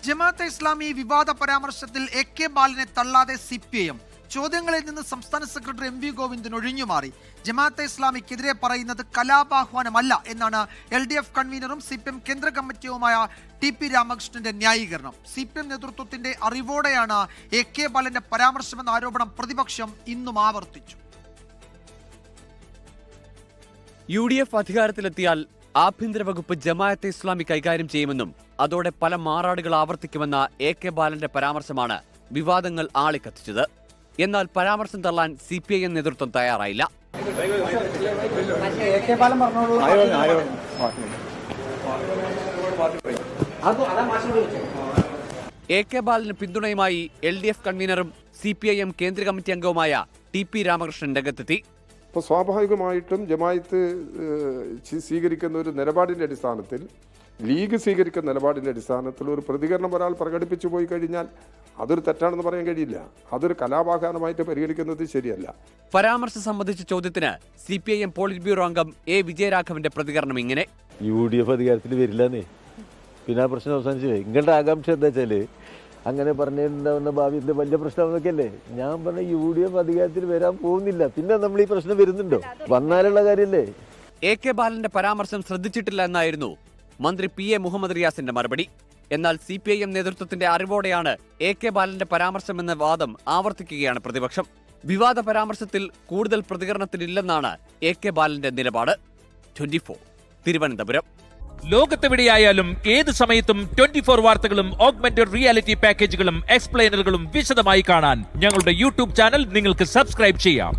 ജമാഅത്തെ ഇസ്ലാമി വിവാദ പരാമർശത്തിൽ AK ബാലനെ തള്ളാതെ CPIM. ചോദ്യങ്ങളിൽ നിന്ന് സംസ്ഥാന സെക്രട്ടറി MV ഗോവിന്ദൻ ഒഴിഞ്ഞുമാറി. ജമാഅത്തെ ഇസ്ലാമിക്കെതിരെ പറയുന്നത് കലാപാഹ്വാനമല്ല എന്നാണ് LDF കൺവീനറും CPIM കേന്ദ്ര കമ്മിറ്റിയുമായ TP രാമകൃഷ്ണന്റെ ന്യായീകരണം. CPIM നേതൃത്വത്തിന്റെ അറിവോടെയാണ് AK ബാലന്റെ പരാമർശമെന്ന ആരോപണം പ്രതിപക്ഷം ഇന്നും ആവർത്തിച്ചു. UDF അധികാരത്തിലെത്തിയാൽ ആഭ്യന്തര വകുപ്പ് ജമാഅത്തെ ഇസ്ലാമി കൈകാര്യം ചെയ്യുമെന്നും അതോടെ പല മാറാടുകൾ ആവർത്തിക്കുമെന്ന AK ബാലന്റെ പരാമർശമാണ് വിവാദങ്ങൾ ആളിക്കത്തിച്ചത്. എന്നാൽ പരാമർശം തള്ളാൻ CPIM നേതൃത്വം തയ്യാറായില്ല. AK ബാലന് പിന്തുണയുമായി LDF കൺവീനറും CPIM കേന്ദ്ര കമ്മിറ്റി അംഗവുമായ TP രാമകൃഷ്ണൻ രംഗത്തെത്തി. അപ്പോൾ സ്വാഭാവികമായിട്ടും ജമാഅത്ത് സ്വീകരിക്കുന്ന ഒരു നിലപാടിൻ്റെ അടിസ്ഥാനത്തിൽ, ലീഗ് സ്വീകരിക്കുന്ന നിലപാടിൻ്റെ അടിസ്ഥാനത്തിൽ ഒരു പ്രതികരണം ഒരാൾ പ്രകടിപ്പിച്ചു പോയി കഴിഞ്ഞാൽ അതൊരു തെറ്റാണെന്ന് പറയാൻ കഴിയില്ല. അതൊരു കലാപാഹ്വാനമായിട്ട് പരിഗണിക്കുന്നത് ശരിയല്ല. പരാമർശം സംബന്ധിച്ച ചോദ്യത്തിന് CPIM പോളിറ്റ് ബ്യൂറോ അംഗം A വിജയരാഘവന്റെ പ്രതികരണം ഇങ്ങനെ: UDF അധികാരത്തിൽ വരില്ലെന്നേ, പിന്നെ ആ പ്രശ്നം അവസാനിച്ചേ. നിങ്ങളുടെ ആകാംക്ഷ എന്താ വെച്ചാല് അങ്ങനെ പറഞ്ഞിട്ടുണ്ടാവുന്ന ഭാവിയിൽ വലിയ പ്രശ്നമൊക്കെ അല്ലേ. ഞാൻ പറഞ്ഞ UDF അധികാരത്തിൽ വരാൻ പോകുന്നില്ല, പിന്നെ നമ്മൾ ഈ പ്രശ്നം വരുന്നുണ്ടോ? വന്നാലുള്ള കാര്യമല്ലേ. AK ബാലന്റെ പരാമർശം ശ്രദ്ധിച്ചിട്ടില്ല എന്നായിരുന്നു മന്ത്രി PA മുഹമ്മദ് റിയാസിന്റെ മറുപടി. എന്നാൽ CPIM നേതൃത്വത്തിന്റെ അറിവോടെയാണ് AK ബാലന്റെ പരാമർശമെന്ന വാദം ആവർത്തിക്കുകയാണ് പ്രതിപക്ഷം. വിവാദ പരാമർശത്തിൽ കൂടുതൽ പ്രതികരണത്തിനില്ലെന്നാണ് AK ബാലന്റെ നിലപാട്. 24 തിരുവനന്തപുരം. ലോകത്തെവിടെയായാലും ഏത് സമയത്തും 24 വാർത്തകളും ഓഗ്മെന്റഡ് റിയാലിറ്റി പാക്കേജുകളും എക്സ്പ്ലെയിനറുകളും വിശദമായി കാണാൻ ഞങ്ങളുടെ YouTube ചാനൽ നിങ്ങൾക്ക് സബ്സ്ക്രൈബ് ചെയ്യാം.